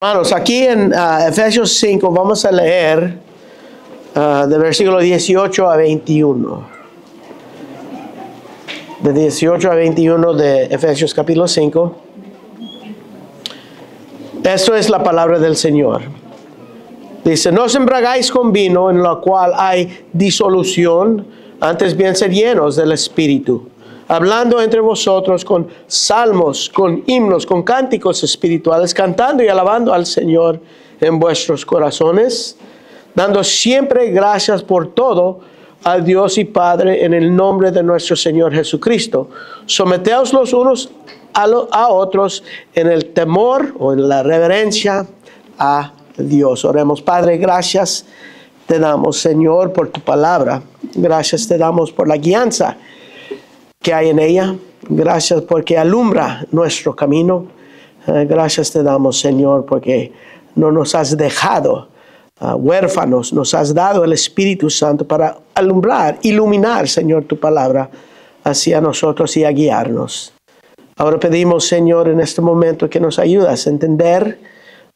Hermanos, aquí en Efesios 5 vamos a leer de versículo 18 a 21. De 18 a 21 de Efesios capítulo 5. Esto es la palabra del Señor. Dice, no os embriaguéis con vino en lo cual hay disolución, antes bien ser llenos del Espíritu, hablando entre vosotros con salmos, con himnos, con cánticos espirituales, cantando y alabando al Señor en vuestros corazones, dando siempre gracias por todo a Dios y Padre en el nombre de nuestro Señor Jesucristo. Someteos los unos a otros en el temor o en la reverencia a Dios. Oremos. Padre, gracias te damos, Señor, por tu palabra. Gracias te damos por la guianza que hay en ella. Gracias porque alumbra nuestro camino. Gracias te damos, Señor, porque no nos has dejado huérfanos. Nos has dado el Espíritu Santo para alumbrar, iluminar, Señor, tu palabra hacia nosotros y a guiarnos. Ahora pedimos, Señor, en este momento que nos ayudas a entender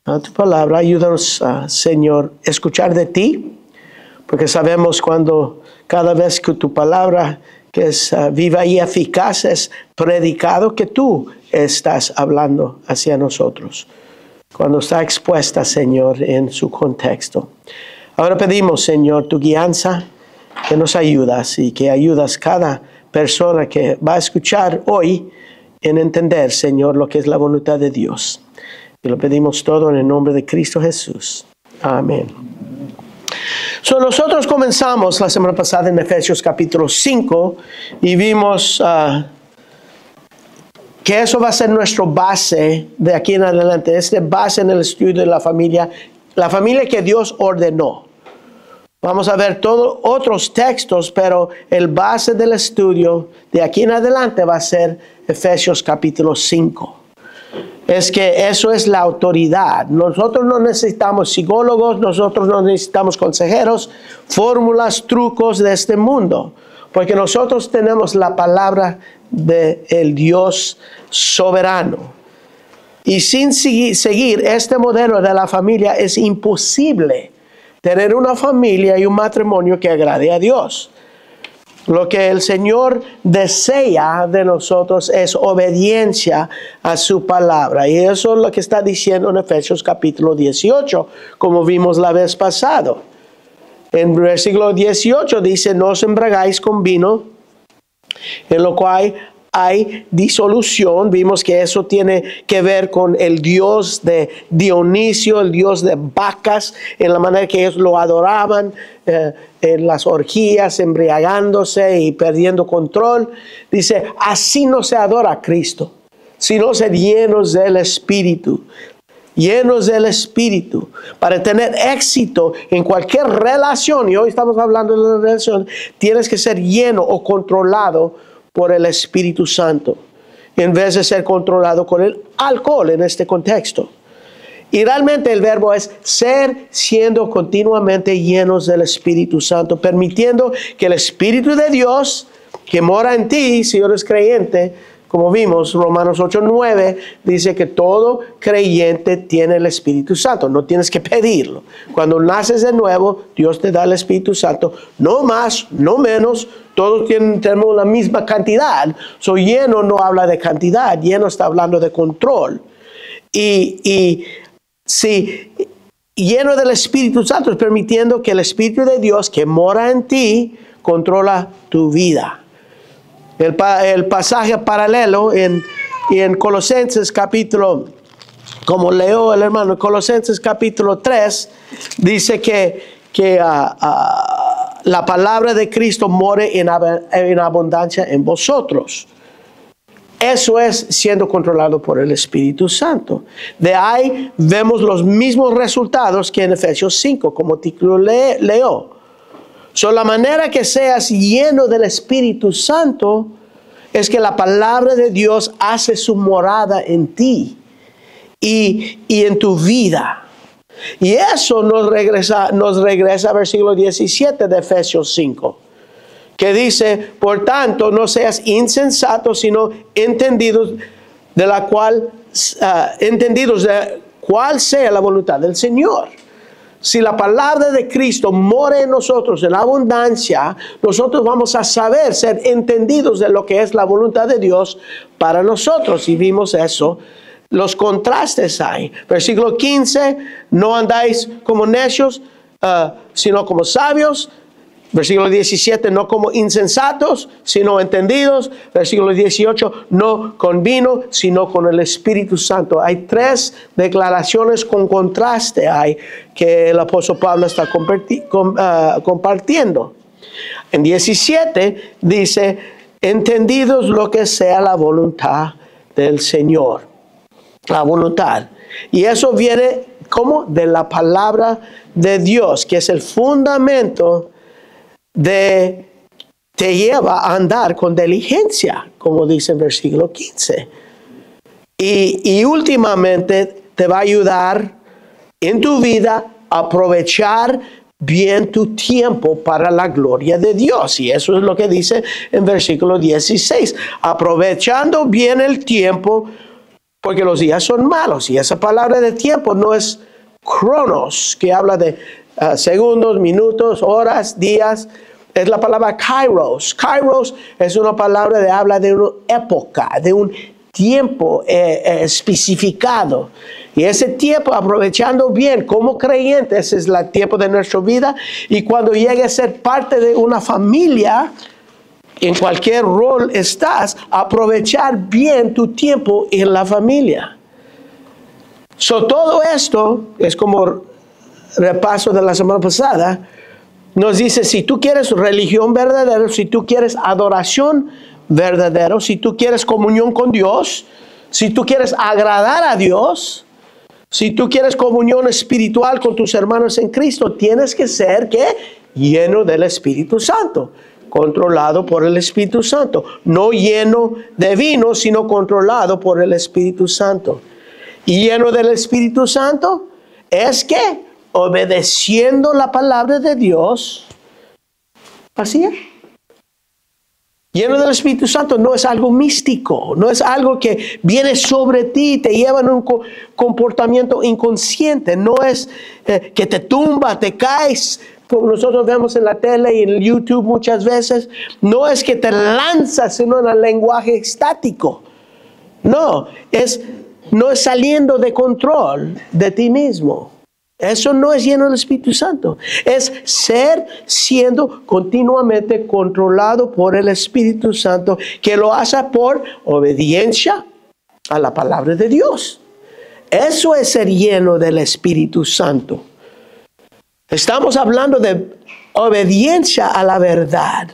tu palabra. Ayúdanos, Señor, a escuchar de ti, porque sabemos cuando cada vez que tu palabra, que es viva y eficaz, es predicado, que tú estás hablando hacia nosotros, cuando está expuesta, Señor, en su contexto. Ahora pedimos, Señor, tu guianza, que nos ayudas y que ayudas cada persona que va a escuchar hoy en entender, Señor, lo que es la voluntad de Dios. Y lo pedimos todo en el nombre de Cristo Jesús. Amén. Nosotros comenzamos la semana pasada en Efesios capítulo 5 y vimos que eso va a ser nuestra base de aquí en adelante. Es de base en el estudio de la familia que Dios ordenó. Vamos a ver todos otros textos, pero el base del estudio de aquí en adelante va a ser Efesios capítulo 5. Es que eso es la autoridad. Nosotros no necesitamos psicólogos, nosotros no necesitamos consejeros, fórmulas, trucos de este mundo, porque nosotros tenemos la palabra del Dios soberano. Y sin seguir este modelo de la familia es imposible tener una familia y un matrimonio que agrade a Dios. Lo que el Señor desea de nosotros es obediencia a su palabra. Y eso es lo que está diciendo en Efesios capítulo 18, como vimos la vez pasada. En versículo 18 dice, no os embriaguéis con vino, en lo cual hay disolución. Vimos que eso tiene que ver con el dios de Dionisio, el dios de Bacas, en la manera que ellos lo adoraban, en las orgías, embriagándose y perdiendo control. Dice, así no se adora a Cristo, sino ser llenos del Espíritu. Llenos del Espíritu, para tener éxito en cualquier relación. Y hoy estamos hablando de la relación. Tienes que ser lleno o controlado por el Espíritu Santo, en vez de ser controlado con el alcohol en este contexto. Y realmente el verbo es ser siendo continuamente llenos del Espíritu Santo, permitiendo que el Espíritu de Dios, que mora en ti, si eres creyente, como vimos, Romanos 8:9 dice que todo creyente tiene el Espíritu Santo. No tienes que pedirlo. Cuando naces de nuevo, Dios te da el Espíritu Santo. No más, no menos. Todos tenemos la misma cantidad. Lleno no habla de cantidad. Lleno está hablando de control. Y si lleno del Espíritu Santo es permitiendo que el Espíritu de Dios que mora en ti controla tu vida. El pasaje paralelo en Colosenses capítulo, como leo el hermano, Colosenses capítulo 3, dice que la palabra de Cristo more en abundancia en vosotros. Eso es siendo controlado por el Espíritu Santo. De ahí vemos los mismos resultados que en Efesios 5, como título leo. La manera que seas lleno del Espíritu Santo es que la palabra de Dios hace su morada en ti y en tu vida. Y eso nos regresa al versículo 17 de Efesios 5, que dice, por tanto, no seas insensatos, sino entendidos de cuál sea la voluntad del Señor. Si la palabra de Cristo mora en nosotros en abundancia, nosotros vamos a saber, ser entendidos de lo que es la voluntad de Dios para nosotros. Y vimos eso. Los contrastes hay. Versículo 15, no andáis como necios, sino como sabios. Versículo 17, no como insensatos, sino entendidos. Versículo 18, no con vino, sino con el Espíritu Santo. Hay 3 declaraciones con contraste que el apóstol Pablo está compartiendo. En 17 dice, entendidos lo que sea la voluntad del Señor. La voluntad. Y eso viene como de la palabra de Dios, que es el fundamento te lleva a andar con diligencia, como dice en versículo 15. Y últimamente te va a ayudar en tu vida a aprovechar bien tu tiempo para la gloria de Dios. Y eso es lo que dice en versículo 16. Aprovechando bien el tiempo, porque los días son malos. Y esa palabra de tiempo no es cronos, que habla de segundos, minutos, horas, días. Es la palabra kairos. Kairos es una palabra que habla de una época, de un tiempo especificado. Y ese tiempo, aprovechando bien como creyentes, es el tiempo de nuestra vida. Y cuando llegue a ser parte de una familia, en cualquier rol estás, aprovechar bien tu tiempo en la familia. Todo esto es como repaso de la semana pasada. Nos dice, si tú quieres religión verdadera, si tú quieres adoración verdadera, si tú quieres comunión con Dios, si tú quieres agradar a Dios, si tú quieres comunión espiritual con tus hermanos en Cristo, tienes que ser, ¿qué? Lleno del Espíritu Santo, controlado por el Espíritu Santo. No lleno de vino, sino controlado por el Espíritu Santo. Y lleno del Espíritu Santo es que obedeciendo la palabra de Dios, así es. Lleno del Espíritu Santo no es algo místico, no es algo que viene sobre ti y te lleva en un comportamiento inconsciente, no es que te tumba, te caes, como nosotros vemos en la tele y en YouTube muchas veces, no es que te lanzas en un lenguaje estático, no es saliendo de control de ti mismo. Eso no es lleno del Espíritu Santo. Es siendo continuamente controlado por el Espíritu Santo, que lo hace por obediencia a la palabra de Dios. Eso es ser lleno del Espíritu Santo. Estamos hablando de obediencia a la verdad.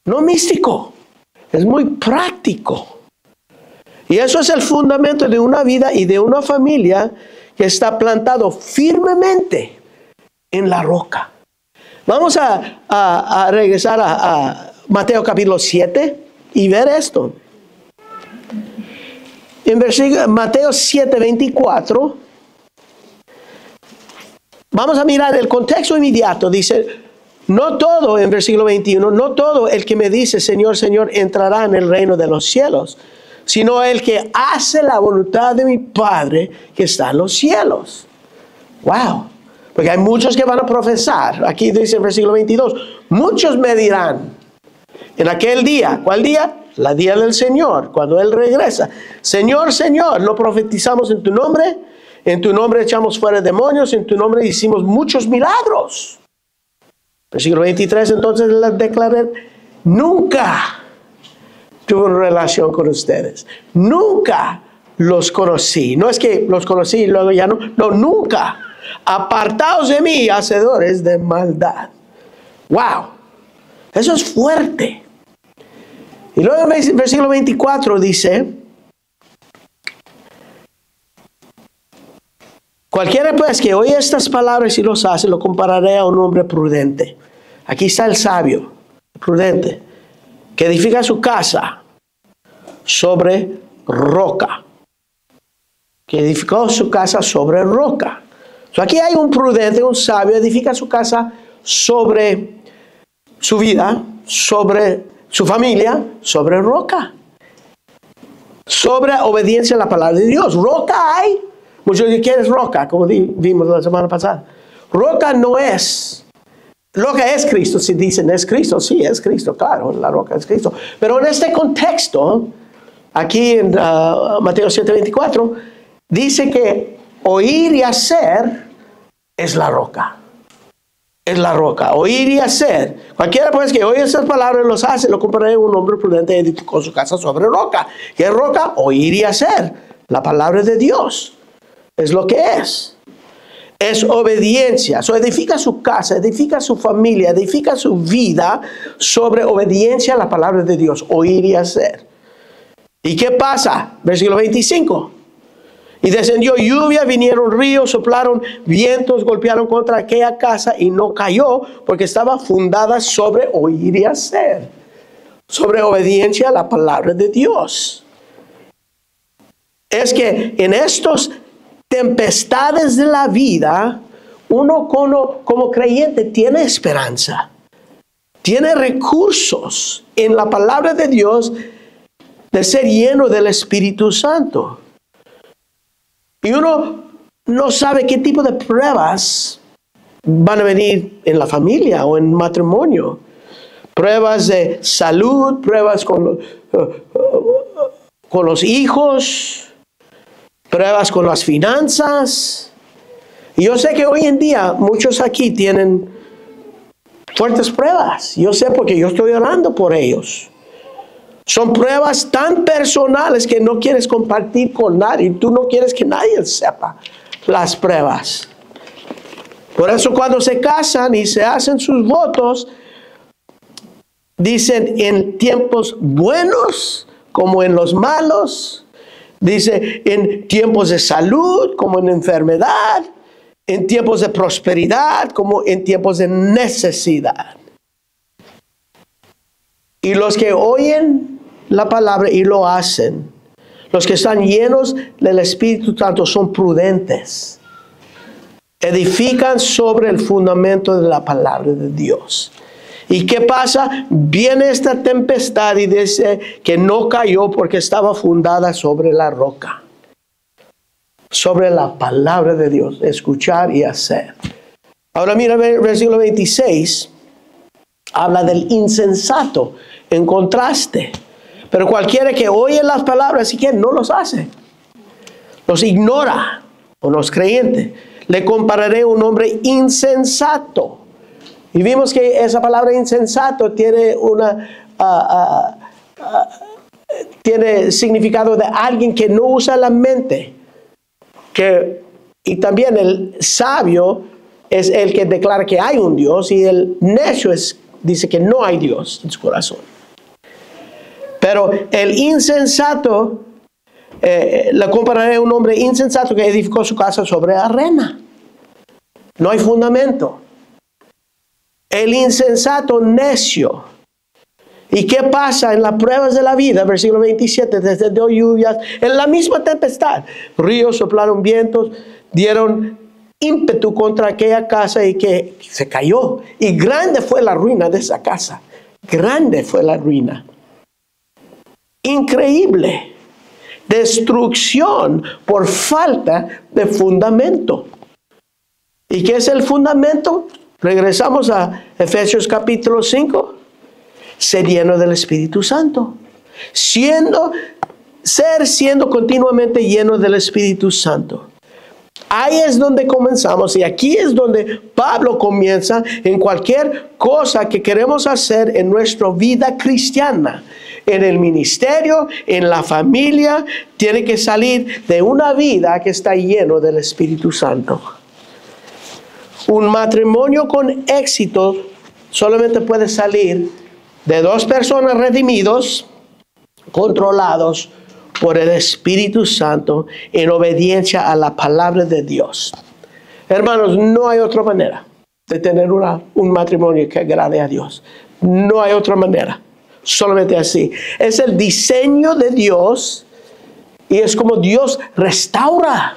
No místico. Es muy práctico. Y eso es el fundamento de una vida y de una familia que está plantado firmemente en la roca. Vamos a regresar a Mateo capítulo 7 y ver esto. En Mateo 7, 24, vamos a mirar el contexto inmediato. Dice, no todo, en versículo 21, no todo el que me dice, Señor, Señor, entrará en el reino de los cielos, sino el que hace la voluntad de mi Padre que está en los cielos. Wow. Porque hay muchos que van a profesar. Aquí dice en versículo 22, muchos me dirán, en aquel día, ¿cuál día? La día del Señor, cuando Él regresa. Señor, Señor, ¿no profetizamos en tu nombre? En tu nombre echamos fuera demonios, en tu nombre hicimos muchos milagros. Versículo 23, entonces les declaré, nunca tuve una relación con ustedes. Nunca los conocí. No es que los conocí y luego ya no. No, nunca. Apartaos de mí, hacedores de maldad. Wow. Eso es fuerte. Y luego en el versículo 24 dice, cualquiera pues que oye estas palabras y los hace, lo compararé a un hombre prudente. Aquí está el sabio, prudente, que edifica su casa sobre roca. Que edificó su casa sobre roca. Aquí hay un prudente, un sabio, edifica su casa sobre su vida, sobre su familia, sobre roca. Sobre obediencia a la palabra de Dios. Roca hay, Muchos dicen, ¿qué es roca? Como vimos la semana pasada. Roca no es. Roca es Cristo. Si dicen es Cristo, sí, es Cristo, claro, la roca es Cristo. Pero en este contexto, aquí en Mateo 7:24, dice que oír y hacer es la roca. Es la roca, oír y hacer. Cualquiera pues que oye esas palabras los hace, lo compararé un hombre prudente edificó su casa sobre roca. ¿Qué es roca? Oír y hacer. La palabra de Dios es lo que es. Es obediencia. Edifica su casa, edifica su familia, edifica su vida sobre obediencia a la palabra de Dios, oír y hacer. ¿Y qué pasa? Versículo 25. Y descendió lluvia, vinieron ríos, soplaron vientos, golpearon contra aquella casa y no cayó porque estaba fundada sobre oír y hacer, sobre obediencia a la palabra de Dios. Es que en estos tempestades de la vida, uno como creyente tiene esperanza, tiene recursos en la palabra de Dios de ser lleno del Espíritu Santo. Y uno no sabe qué tipo de pruebas van a venir en la familia o en matrimonio. Pruebas de salud, pruebas con los hijos, pruebas con las finanzas. Y yo sé que hoy en día muchos aquí tienen fuertes pruebas. Yo sé porque yo estoy orando por ellos. Son pruebas tan personales que no quieres compartir con nadie. Tú no quieres que nadie sepa las pruebas. Por eso cuando se casan y se hacen sus votos, dicen en tiempos buenos como en los malos. Dice en tiempos de salud como en enfermedad. En tiempos de prosperidad como en tiempos de necesidad. Y los que oyen la palabra y lo hacen, los que están llenos del Espíritu Santo son prudentes. Edifican sobre el fundamento de la palabra de Dios. ¿Y qué pasa? Viene esta tempestad y dice que no cayó porque estaba fundada sobre la roca. Sobre la palabra de Dios. Escuchar y hacer. Ahora mira el versículo 26. Habla del insensato en contraste. Pero cualquiera que oye las palabras y que no los hace, los ignora, o los creyentes, le compararé a un hombre insensato. Y vimos que esa palabra insensato tiene tiene significado de alguien que no usa la mente. Y también el sabio es el que declara que hay un Dios y el necio dice que no hay Dios en su corazón. Pero el insensato, le compararé a un hombre insensato que edificó su casa sobre arena. No hay fundamento. El insensato necio. ¿Y qué pasa en las pruebas de la vida? Versículo 27, descendió lluvias, en la misma tempestad. Ríos soplaron vientos, dieron ímpetu contra aquella casa y que se cayó. Y grande fue la ruina de esa casa. Grande fue la ruina. Increíble. Destrucción por falta de fundamento. ¿Y qué es el fundamento? Regresamos a Efesios capítulo 5. Ser lleno del Espíritu Santo. Siendo continuamente lleno del Espíritu Santo. Ahí es donde comenzamos y aquí es donde Pablo comienza en cualquier cosa que queremos hacer en nuestra vida cristiana. En el ministerio, en la familia, tiene que salir de una vida que está lleno del Espíritu Santo. Un matrimonio con éxito solamente puede salir de dos personas redimidos, controlados por el Espíritu Santo en obediencia a la palabra de Dios. Hermanos, no hay otra manera de tener un matrimonio que agrade a Dios. No hay otra manera. Solamente así. Es el diseño de Dios y es como Dios restaura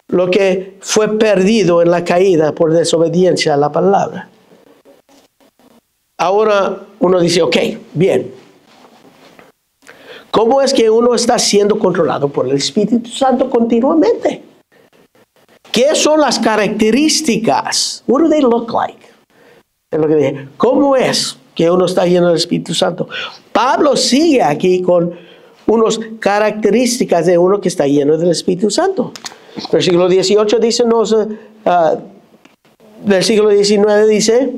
lo que fue perdido en la caída por desobediencia a la palabra. Ahora uno dice, ok, bien. ¿Cómo es que uno está siendo controlado por el Espíritu Santo continuamente? ¿Qué son las características? What do they look like? Es lo que dije. ¿Cómo es que uno está lleno del Espíritu Santo? Pablo sigue aquí con unas características de uno que está lleno del Espíritu Santo. Versículo 18 dice, versículo 19 dice,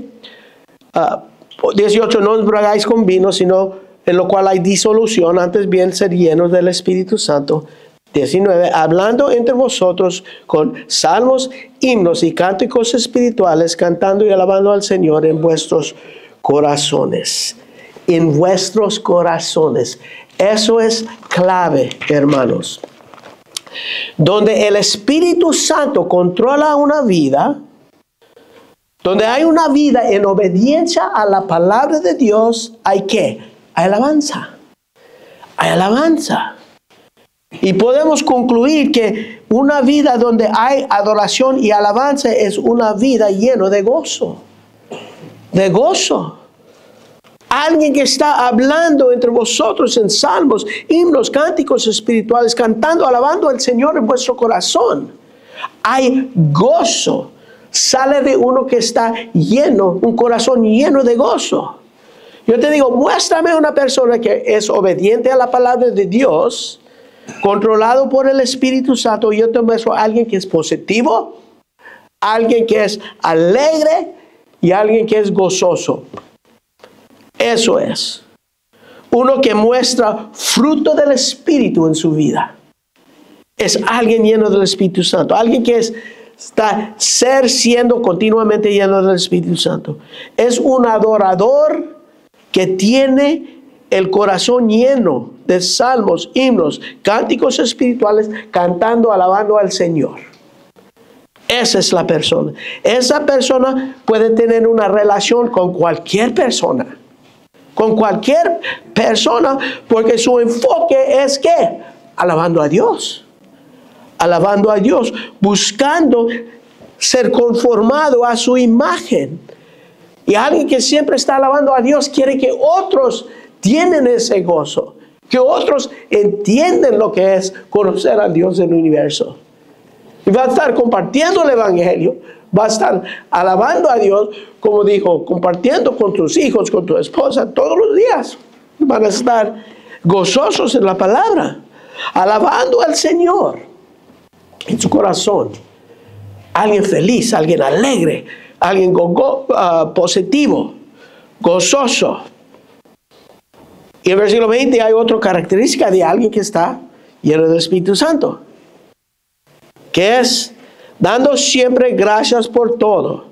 18, no os embriaguéis con vino, sino en lo cual hay disolución, antes bien ser llenos del Espíritu Santo. 19, hablando entre vosotros con salmos, himnos y cánticos espirituales, cantando y alabando al Señor en vuestros corazones. En vuestros corazones. Eso es clave, hermanos. Donde el Espíritu Santo controla una vida, donde hay una vida en obediencia a la palabra de Dios, ¿hay qué? Hay alabanza. Hay alabanza. Y podemos concluir que una vida donde hay adoración y alabanza es una vida llena de gozo. De gozo. Alguien que está hablando entre vosotros en salmos, himnos, cánticos espirituales, cantando, alabando al Señor en vuestro corazón. Hay gozo. Sale de uno que está lleno, un corazón lleno de gozo. Yo te digo, muéstrame una persona que es obediente a la palabra de Dios, controlado por el Espíritu Santo. Yo te muestro a alguien que es positivo, alguien que es alegre y alguien que es gozoso. Eso es. Uno que muestra fruto del Espíritu en su vida. Es alguien lleno del Espíritu Santo. Alguien que está siendo continuamente lleno del Espíritu Santo. Es un adorador que tiene el corazón lleno de salmos, himnos, cánticos espirituales, cantando, alabando al Señor. Esa es la persona. Esa persona puede tener una relación con cualquier persona. Con cualquier persona, porque su enfoque es ¿qué? Alabando a Dios. Alabando a Dios, buscando ser conformado a su imagen. Y alguien que siempre está alabando a Dios quiere que otros tienen ese gozo, que otros entienden lo que es conocer a Dios en el universo. Y va a estar compartiendo el Evangelio, va a estar alabando a Dios, como dijo, compartiendo con tus hijos, con tu esposa, todos los días. Van a estar gozosos en la palabra, alabando al Señor en su corazón. Alguien feliz, alguien alegre, alguien positivo, gozoso. Y en el versículo 20 hay otra característica de alguien que está lleno del Espíritu Santo, que es dando siempre gracias por todo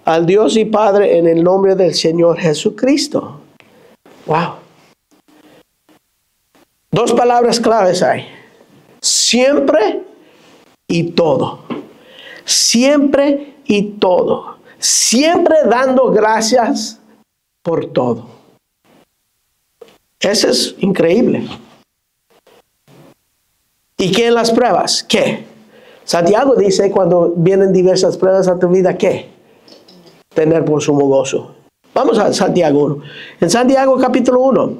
al Dios y Padre en el nombre del Señor Jesucristo. Wow. Dos palabras claves hay. Siempre y todo. Siempre y todo. Siempre dando gracias por todo. Eso es increíble. ¿Y qué en las pruebas? ¿Qué? Santiago dice cuando vienen diversas pruebas a tu vida, ¿qué? Tener por sumo gozo. Vamos a Santiago 1. En Santiago capítulo 1.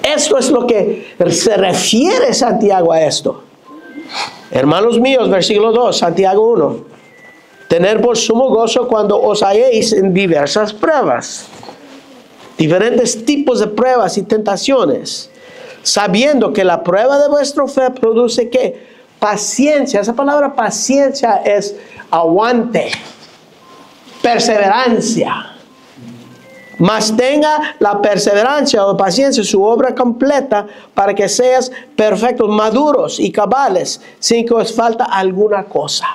Esto es lo que se refiere Santiago a esto. Hermanos míos, versículo 2, Santiago 1. Tener por sumo gozo cuando os halléis en diversas pruebas. Diferentes tipos de pruebas y tentaciones. Sabiendo que la prueba de vuestra fe produce ¿qué? Paciencia. Esa palabra paciencia es aguante. Perseverancia. Mas tenga la perseverancia o paciencia su obra completa para que seas perfectos, maduros y cabales, sin que os falta alguna cosa.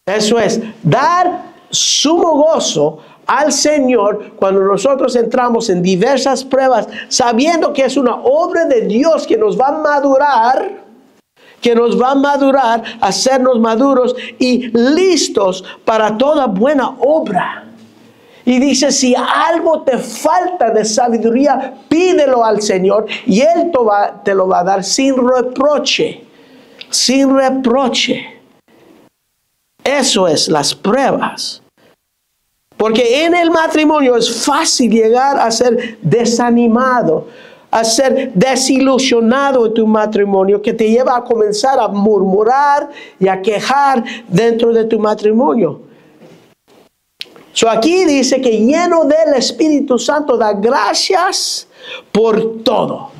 Eso es, dar sumo gozo al Señor cuando nosotros entramos en diversas pruebas, sabiendo que es una obra de Dios que nos va a madurar, hacernos maduros y listos para toda buena obra. Y dice, si algo te falta de sabiduría, pídelo al Señor y Él te lo va a dar sin reproche. Sin reproche. Eso es las pruebas. Porque en el matrimonio es fácil llegar a ser desanimado, a ser desilusionado en tu matrimonio, que te lleva a comenzar a murmurar y a quejar dentro de tu matrimonio. So aquí dice que lleno del Espíritu Santo da gracias por todo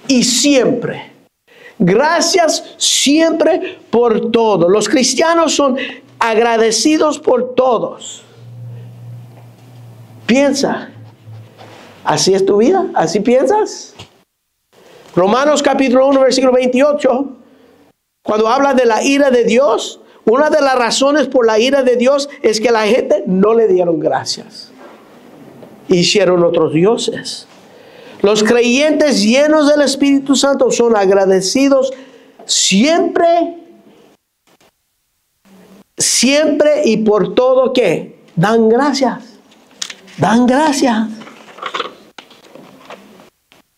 y siempre. Gracias siempre por todo. Los cristianos son agradecidos por todos. Piensa, ¿así es tu vida? ¿Así piensas? Romanos capítulo 1, versículo 28, cuando habla de la ira de Dios, una de las razones por la ira de Dios es que la gente no le dieron gracias. Hicieron otros dioses. Los creyentes llenos del Espíritu Santo son agradecidos siempre y por todo que dan gracias. Dan gracias.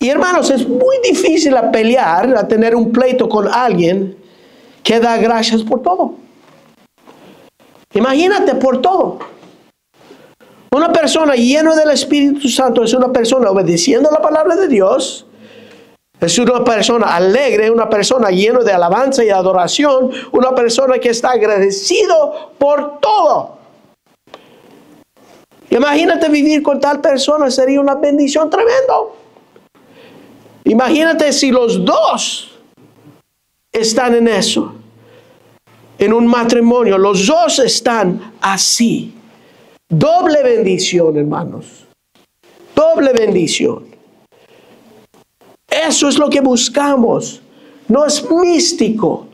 Y hermanos, es muy difícil a pelear, a tener un pleito con alguien que da gracias por todo. Imagínate por todo. Una persona llena del Espíritu Santo es una persona obedeciendo la palabra de Dios. Es una persona alegre, una persona llena de alabanza y adoración, una persona que está agradecido por todo. Imagínate vivir con tal persona, sería una bendición tremenda. Imagínate si los dos están en eso, en un matrimonio, los dos están así. Doble bendición, hermanos. Doble bendición. Eso es lo que buscamos. No es místico,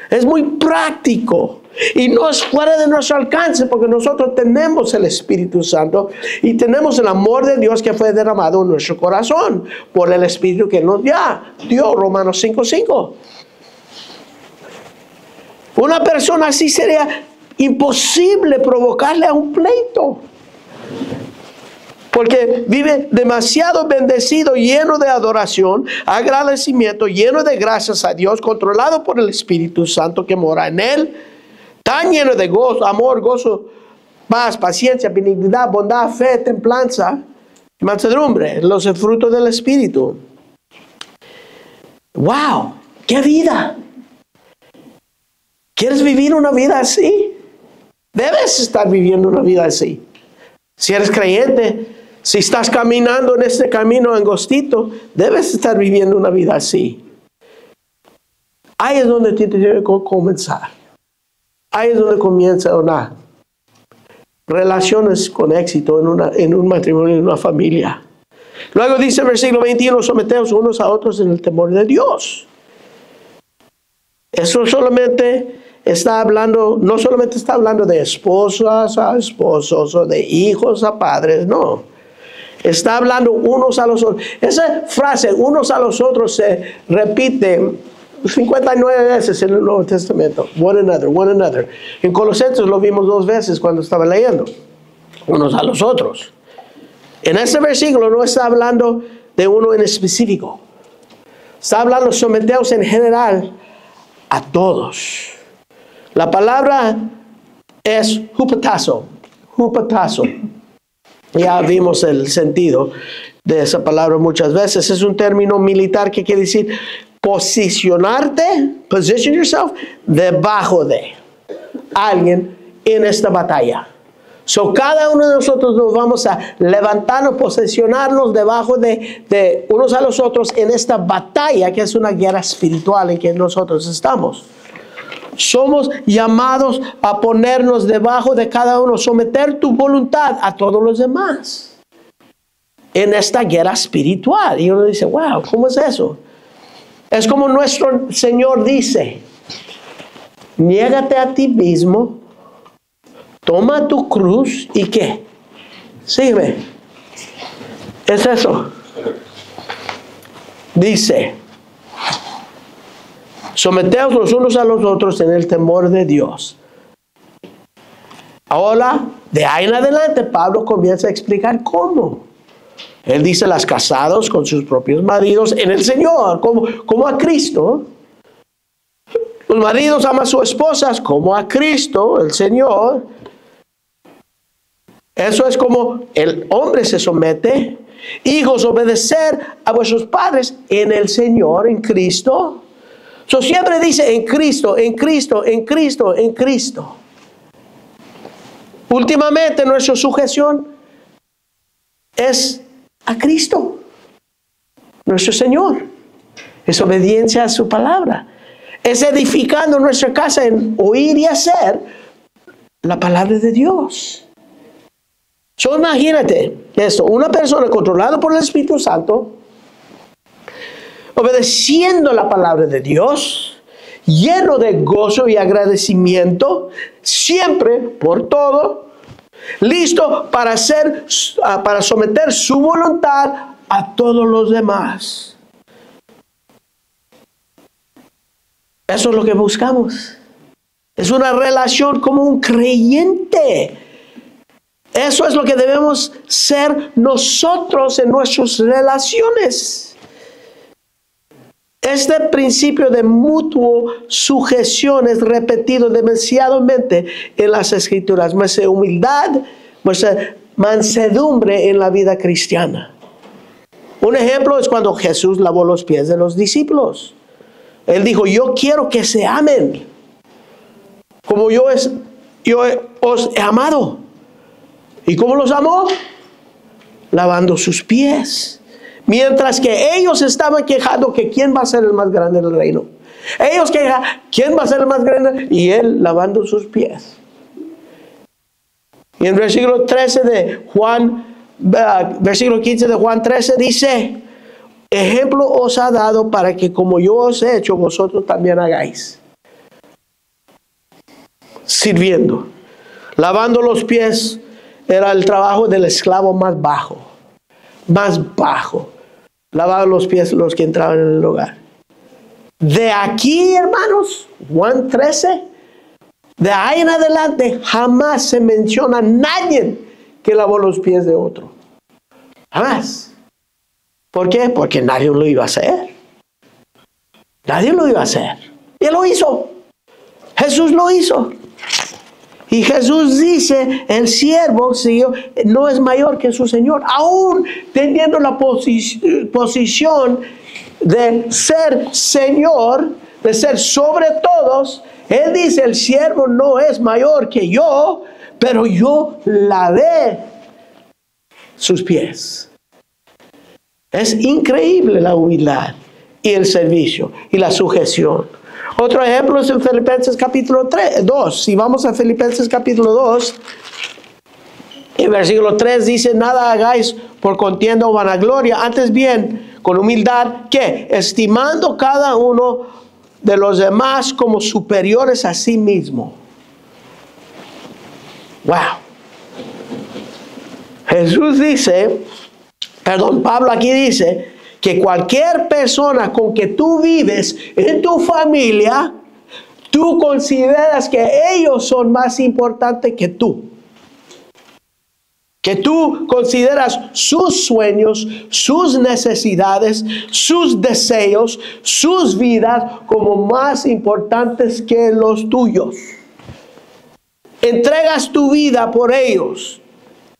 es muy práctico. Y no es fuera de nuestro alcance, porque nosotros tenemos el Espíritu Santo y tenemos el amor de Dios que fue derramado en nuestro corazón por el Espíritu que nos dio, Romanos 5:5. Una persona así sería imposible provocarle a un pleito, porque vive demasiado bendecido, lleno de adoración, agradecimiento, lleno de gracias a Dios, controlado por el Espíritu Santo que mora en él, tan lleno de gozo, amor, gozo, paz, paciencia, benignidad, bondad, fe, templanza, mansedumbre, los frutos del Espíritu. ¡Wow! ¡Qué vida! ¿Quieres vivir una vida así? Debes estar viviendo una vida así. Si eres creyente, si estás caminando en este camino angostito, debes estar viviendo una vida así. Ahí es donde tienes que comenzar. Ahí es donde comienza una relaciones con éxito en un matrimonio, en una familia. Luego dice el versículo 21, someteos unos a otros en el temor de Dios. Eso solamente está hablando, no solamente está hablando de esposas a esposos o de hijos a padres, no. Está hablando unos a los otros. Esa frase, unos a los otros, se repite 59 veces en el Nuevo Testamento. One another, one another. En Colosenses lo vimos 2 veces cuando estaba leyendo. Unos a los otros. En este versículo no está hablando de uno en específico. Está hablando someteos en general a todos. La palabra es hupatazo. Hupatazo. Ya vimos el sentido de esa palabra muchas veces. Es un término militar que quiere decir posicionarte, position yourself, debajo de alguien en esta batalla. So, cada uno de nosotros nos vamos a levantarnos, posicionarnos debajo de unos a los otros en esta batalla que es una guerra espiritual en que nosotros estamos. Somos llamados a ponernos debajo de cada uno, someter tu voluntad a todos los demás en esta guerra espiritual. Y uno dice, wow, ¿cómo es eso? Es como nuestro Señor dice, niégate a ti mismo, toma tu cruz y ¿qué? Sígueme. Es eso. Dice, someteos los unos a los otros en el temor de Dios. Ahora, de ahí en adelante, Pablo comienza a explicar cómo. Él dice, las casados con sus propios maridos en el Señor, como a Cristo. Los maridos aman a sus esposas como a Cristo, el Señor. Eso es como el hombre se somete Hijos, obedecer a vuestros padres en el Señor, en Cristo. Siempre dice en Cristo, en Cristo, en Cristo, en Cristo. Últimamente nuestra sujeción es a Cristo, nuestro Señor. Es obediencia a su palabra. Es edificando nuestra casa en oír y hacer la palabra de Dios. Imagínate esto, una persona controlada por el Espíritu Santo, obedeciendo la palabra de Dios, lleno de gozo y agradecimiento, siempre por todo, listo para someter su voluntad a todos los demás. Eso es lo que buscamos. Es una relación como un creyente. Eso es lo que debemos ser nosotros en nuestras relaciones. Este principio de mutuo sujeción es repetido demasiadamente en las Escrituras. Muestra humildad, muestra mansedumbre en la vida cristiana. Un ejemplo es cuando Jesús lavó los pies de los discípulos. Él dijo, yo quiero que se amen como yo os he amado. ¿Y cómo los amó? Lavando sus pies. Mientras que ellos estaban quejando que quién va a ser el más grande del reino. Ellos quejan, ¿quién va a ser el más grande? Y él lavando sus pies. Y en versículo 13 de Juan, versículo 15 de Juan 13 dice, ejemplo os ha dado para que como yo os he hecho, vosotros también hagáis. Sirviendo. Lavando los pies era el trabajo del esclavo más bajo. Más bajo. Lavaban los pies los que entraban en el hogar. De aquí, hermanos, Juan 13, de ahí en adelante jamás se menciona a nadie que lavó los pies de otro. Jamás. ¿Por qué? Porque nadie lo iba a hacer. Nadie lo iba a hacer. Y él lo hizo. Jesús lo hizo. Y Jesús dice, el siervo no es mayor que su Señor, aún teniendo la posición de ser Señor, de ser sobre todos. Él dice, el siervo no es mayor que yo, pero yo lavé sus pies. Es increíble la humildad y el servicio y la sujeción. Otro ejemplo es en Filipenses capítulo 2. Si vamos a Filipenses capítulo 2, en versículo 3 dice, nada hagáis por contienda o vanagloria, antes bien, con humildad, ¿qué? Estimando cada uno de los demás como superiores a sí mismo. Wow. Pablo aquí dice, que cualquier persona con que tú vives en tu familia, tú consideras que ellos son más importantes que tú. Que tú consideras sus sueños, sus necesidades, sus deseos, sus vidas como más importantes que los tuyos. Entregas tu vida por ellos.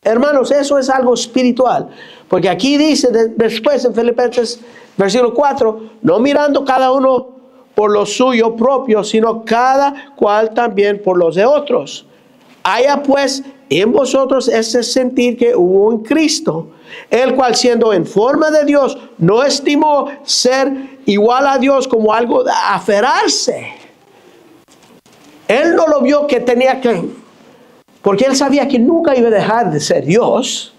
Hermanos, eso es algo espiritual. Porque aquí dice después en Filipenses versículo 4, no mirando cada uno por lo suyo propio, sino cada cual también por los de otros. Haya pues en vosotros ese sentir que hubo en Cristo, el cual siendo en forma de Dios, no estimó ser igual a Dios como algo de aferrarse. Él no lo vio que tenía que, porque él sabía que nunca iba a dejar de ser Dios.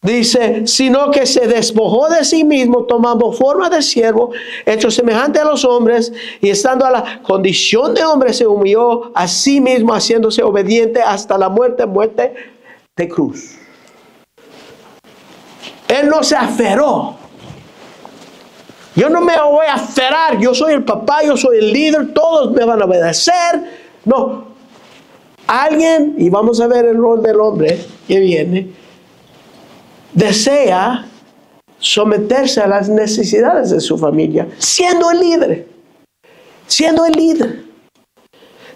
Dice, sino que se despojó de sí mismo, tomando forma de siervo, hecho semejante a los hombres, y estando a la condición de hombre, se humilló a sí mismo, haciéndose obediente hasta la muerte de cruz. Él no se aferró. Yo no me voy a aferrar, yo soy el papá, yo soy el líder, todos me van a obedecer. No. Alguien, y vamos a ver el rol del hombre que viene, desea someterse a las necesidades de su familia, siendo el líder. Siendo el líder.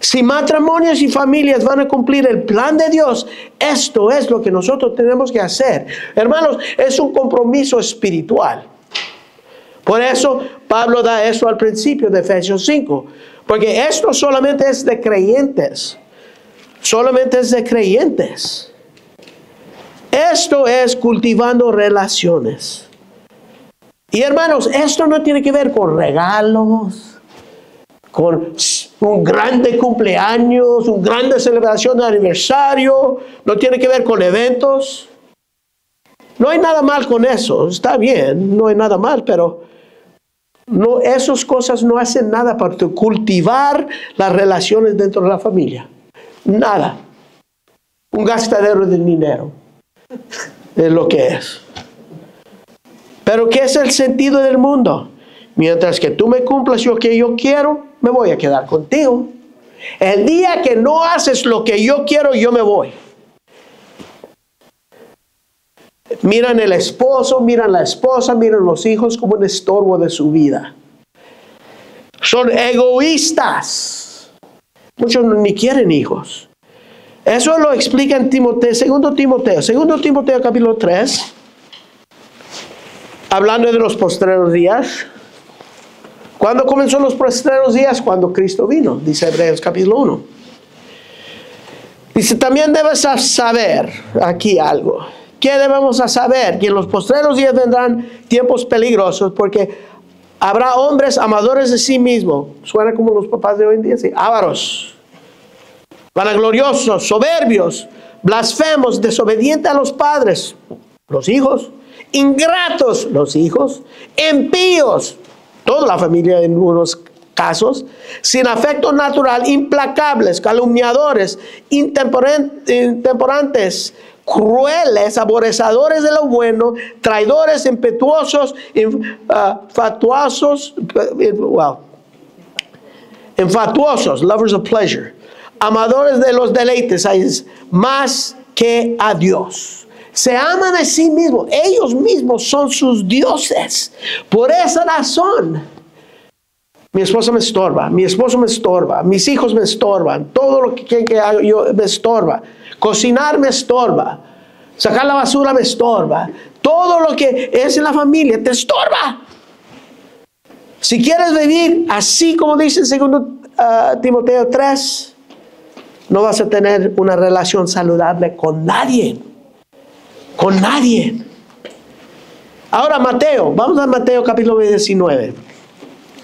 Si matrimonios y familias van a cumplir el plan de Dios, esto es lo que nosotros tenemos que hacer. Hermanos, es un compromiso espiritual. Por eso Pablo da eso al principio de Efesios 5. Porque esto solamente es de creyentes. Solamente es de creyentes. Esto es cultivando relaciones. Y hermanos, esto no tiene que ver con regalos, con un grande cumpleaños, una grande celebración de aniversario. No tiene que ver con eventos. No hay nada mal con eso. Está bien, no hay nada mal, pero no, esas cosas no hacen nada para cultivar las relaciones dentro de la familia. Nada. Un gastadero de dinero es lo que es. Pero ¿qué es el sentido del mundo? Mientras que tú me cumplas lo que yo quiero, me voy a quedar contigo. El día que no haces lo que yo quiero, yo me voy. Miran el esposo, miran la esposa, miran los hijos como un estorbo de su vida. Son egoístas. Muchos ni quieren hijos. Eso lo explica en Timoteo, 2 Timoteo capítulo 3. Hablando de los postreros días. ¿Cuándo comenzó los postreros días? Cuando Cristo vino, dice Hebreos capítulo 1. Dice, también debes saber aquí algo. ¿Qué debemos saber? Que en los postreros días vendrán tiempos peligrosos porque habrá hombres amadores de sí mismos. Suena como los papás de hoy en día, sí. Ávaros, vanagloriosos, soberbios, blasfemos, desobedientes a los padres, los hijos, ingratos, los hijos, impíos, toda la familia en unos casos, sin afecto natural, implacables, calumniadores, intemperantes, crueles, aborrecedores de lo bueno, traidores, impetuosos, enfatuosos, lovers of pleasure, amadores de los deleites, más que a Dios. Se aman a sí mismos. Ellos mismos son sus dioses. Por esa razón, mi esposa me estorba, mi esposo me estorba, mis hijos me estorban, todo lo que hago yo me estorba. Cocinar me estorba, sacar la basura me estorba. Todo lo que es en la familia te estorba. Si quieres vivir así como dice en 2 Timoteo 3, no vas a tener una relación saludable con nadie. Con nadie. Ahora Mateo, vamos a Mateo capítulo 19.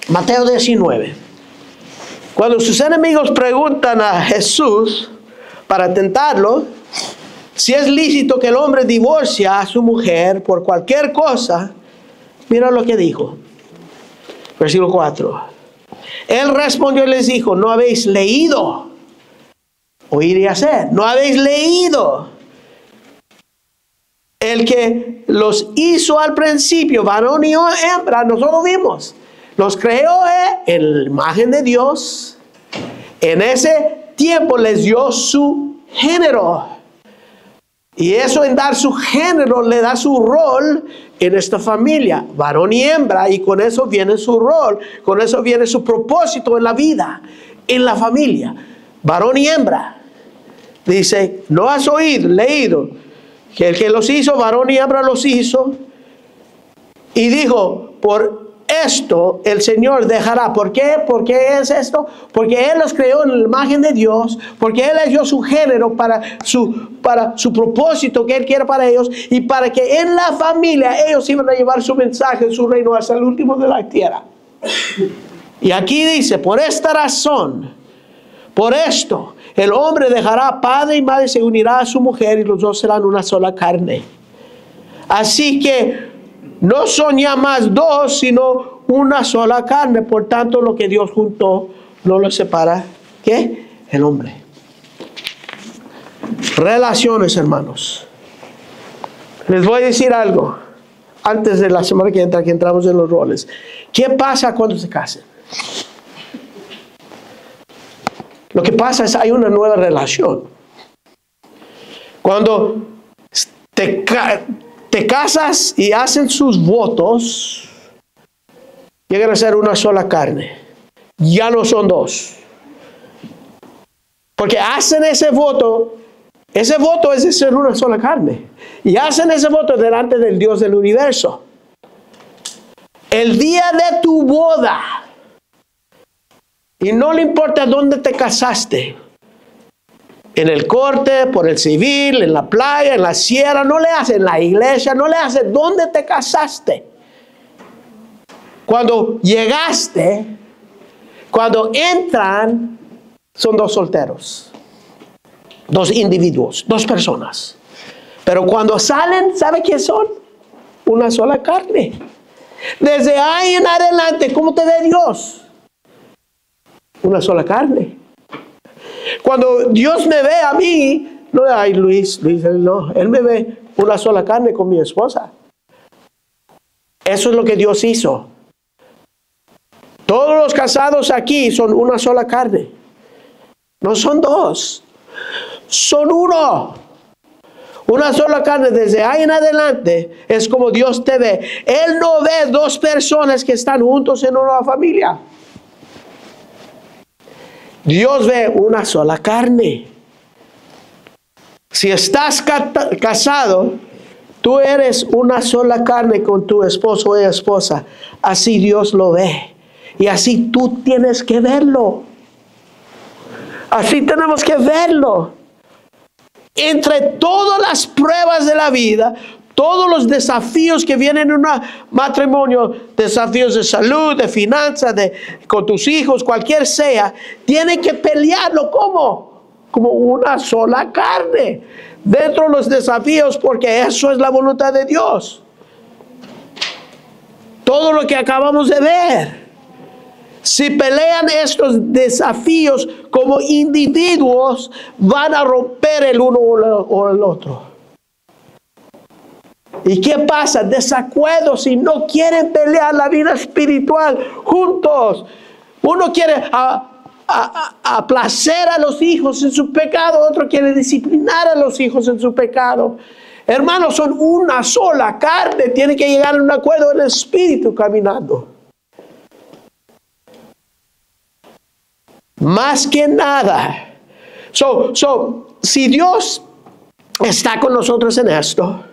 Mateo 19. Cuando sus enemigos preguntan a Jesús para tentarlo, si es lícito que el hombre divorcie a su mujer por cualquier cosa, mira lo que dijo. Versículo 4. Él respondió y les dijo, ¿no habéis leído? Oír y hacer. ¿No habéis leído? El que los hizo al principio, varón y hembra, nosotros vimos. Los creó en la imagen de Dios. En ese tiempo les dio su género. Y eso en dar su género le da su rol en esta familia, varón y hembra. Y con eso viene su rol, con eso viene su propósito en la vida, en la familia. Varón y hembra. Dice, ¿no has oído, leído? Que el que los hizo, varón y hembra los hizo. Y dijo, por esto el Señor dejará. ¿Por qué? ¿Por qué es esto? Porque Él los creó en la imagen de Dios. Porque Él les dio su género para su propósito que Él quiere para ellos. Y para que en la familia ellos iban a llevar su mensaje, su reino hasta el último de la tierra. Y aquí dice, por esta razón, por esto, el hombre dejará padre y madre, se unirá a su mujer y los dos serán una sola carne. Así que no son ya más dos, sino una sola carne. Por tanto, lo que Dios juntó, no lo separa. ¿Qué? El hombre. Relaciones, hermanos. Les voy a decir algo. Antes de la semana que entra, que entramos en los roles. ¿Qué pasa cuando se casan? Lo que pasa es hay una nueva relación. Cuando te casas y hacen sus votos, llegan a ser una sola carne. Ya no son dos. Porque hacen ese voto es de ser una sola carne. Y hacen ese voto delante del Dios del universo. El día de tu boda, y no le importa dónde te casaste, en el corte, por el civil, en la playa, en la sierra, no le hace en la iglesia, no le hace dónde te casaste. Cuando llegaste, cuando entran, son dos solteros, dos individuos, dos personas. Pero cuando salen, ¿sabe qué son? Una sola carne. Desde ahí en adelante, ¿cómo te ve Dios? Una sola carne. Cuando Dios me ve a mí, no, ay Luis, no, Él me ve una sola carne con mi esposa. Eso es lo que Dios hizo. Todos los casados aquí son una sola carne. No son dos, son uno. Una sola carne, desde ahí en adelante, es como Dios te ve. Él no ve dos personas que están juntos en una familia. Dios ve una sola carne. Si estás casado, tú eres una sola carne con tu esposo o esposa. Así Dios lo ve. Y así tú tienes que verlo. Así tenemos que verlo. Entre todas las pruebas de la vida, todos los desafíos que vienen en un matrimonio, desafíos de salud, de finanzas, con tus hijos, cualquier sea, tienen que pelearlo como una sola carne. Dentro de los desafíos, porque eso es la voluntad de Dios. Todo lo que acabamos de ver. Si pelean estos desafíos como individuos, van a romper el uno o el otro. ¿Y qué pasa? Desacuerdos y no quieren pelear la vida espiritual juntos. Uno quiere aplacer a los hijos en su pecado, otro quiere disciplinar a los hijos en su pecado. Hermanos, son una sola carne, tienen que llegar a un acuerdo en el espíritu caminando. Más que nada. Si Dios está con nosotros en esto,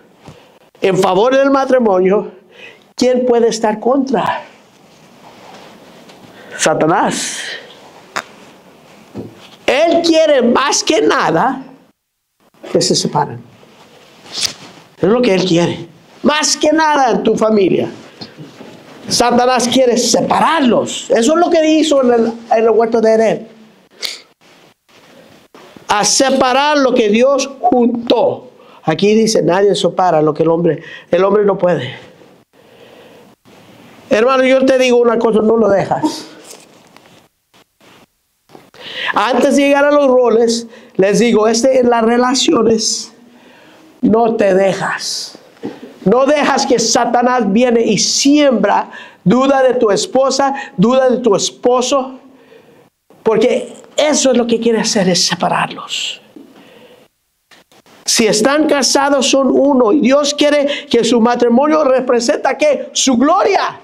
en favor del matrimonio, ¿quién puede estar contra? Satanás. Él quiere más que nada que se separen. Es lo que Él quiere. Más que nada en tu familia. Satanás quiere separarlos. Eso es lo que hizo en el huerto de Edén. A separar lo que Dios juntó. Aquí dice, nadie separa lo que el hombre no puede. Hermano, yo te digo una cosa, no lo dejas. Antes de llegar a los roles, les digo, en las relaciones, no te dejas. No dejas que Satanás viene y siembra duda de tu esposa, duda de tu esposo, porque eso es lo que quiere hacer, es separarlos. Si están casados son uno y Dios quiere que su matrimonio representa ¿qué? Su gloria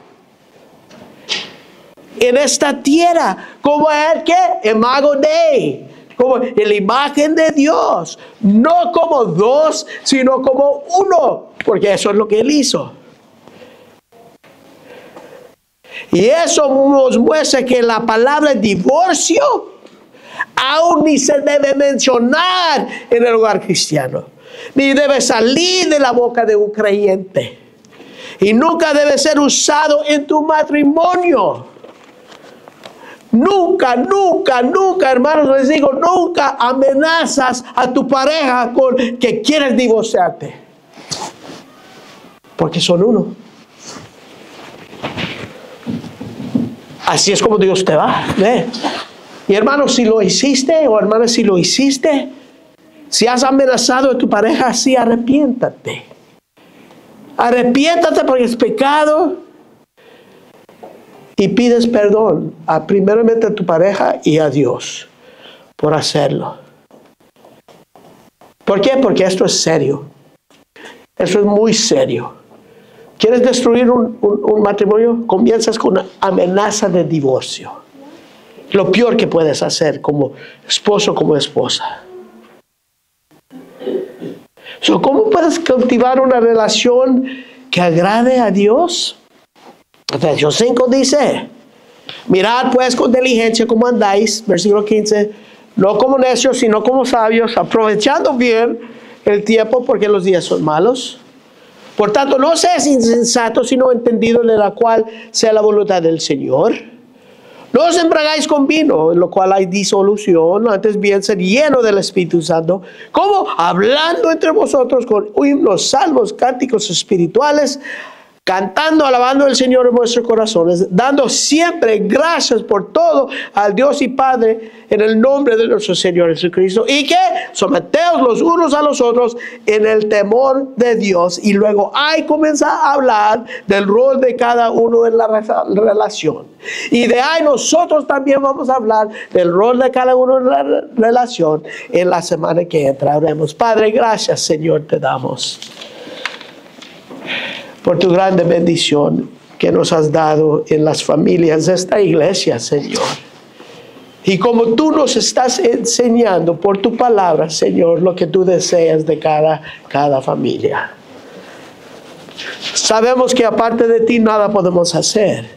en esta tierra, como el que imago Dei, como la imagen de Dios, no como dos, sino como uno, porque eso es lo que Él hizo. Y eso nos muestra que la palabra divorcio aún ni se debe mencionar en el hogar cristiano, ni debe salir de la boca de un creyente, y nunca debe ser usado en tu matrimonio. Nunca, nunca, nunca, hermanos, les digo, nunca amenazas a tu pareja con que quieres divorciarte. Porque son uno. Así es como Dios te va. ¿Ve? Y hermanos, si lo hiciste, o hermanas, si lo hiciste, si has amenazado a tu pareja así, arrepiéntate. Arrepiéntate porque es pecado. Y pides perdón primeramente a tu pareja y a Dios por hacerlo. ¿Por qué? Porque esto es serio. Eso es muy serio. ¿Quieres destruir un matrimonio? Comienzas con una amenaza de divorcio. Lo peor que puedes hacer como esposo, como esposa. ¿Cómo puedes cultivar una relación que agrade a Dios? Efesios 5 dice, mirad pues con diligencia cómo andáis, versículo 15, no como necios, sino como sabios, aprovechando bien el tiempo porque los días son malos. Por tanto, no seas insensatos, sino entendidos de la cual sea la voluntad del Señor. No os embriaguéis con vino, en lo cual hay disolución, antes bien ser lleno del Espíritu Santo, como hablando entre vosotros con himnos, salmos, cánticos espirituales, cantando, alabando al Señor en vuestros corazones, dando siempre gracias por todo al Dios y Padre en el nombre de nuestro Señor Jesucristo, y que someteos los unos a los otros en el temor de Dios. Y luego ahí comienza a hablar del rol de cada uno en la relación. Y de ahí nosotros también vamos a hablar del rol de cada uno en la relación en la semana que entra. Oremos. Padre, gracias, Señor, te damos por tu grande bendición que nos has dado en las familias de esta iglesia, Señor. Y como tú nos estás enseñando por tu palabra, Señor, lo que tú deseas de cada familia. Sabemos que aparte de ti nada podemos hacer.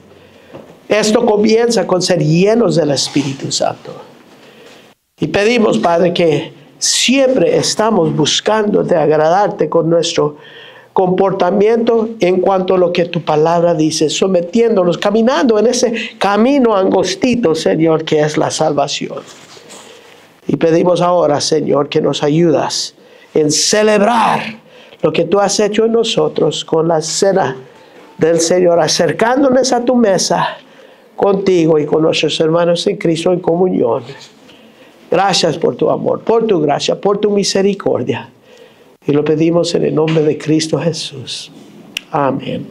Esto comienza con ser llenos del Espíritu Santo. Y pedimos, Padre, que siempre estamos buscando de agradarte con nuestro comportamiento en cuanto a lo que tu palabra dice, sometiéndonos, caminando en ese camino angostito, Señor, que es la salvación. Y pedimos ahora, Señor, que nos ayudas en celebrar lo que tú has hecho en nosotros con la cena del Señor, acercándonos a tu mesa contigo y con nuestros hermanos en Cristo en comunión. Gracias por tu amor, por tu gracia, por tu misericordia. Y lo pedimos en el nombre de Cristo Jesús. Amén.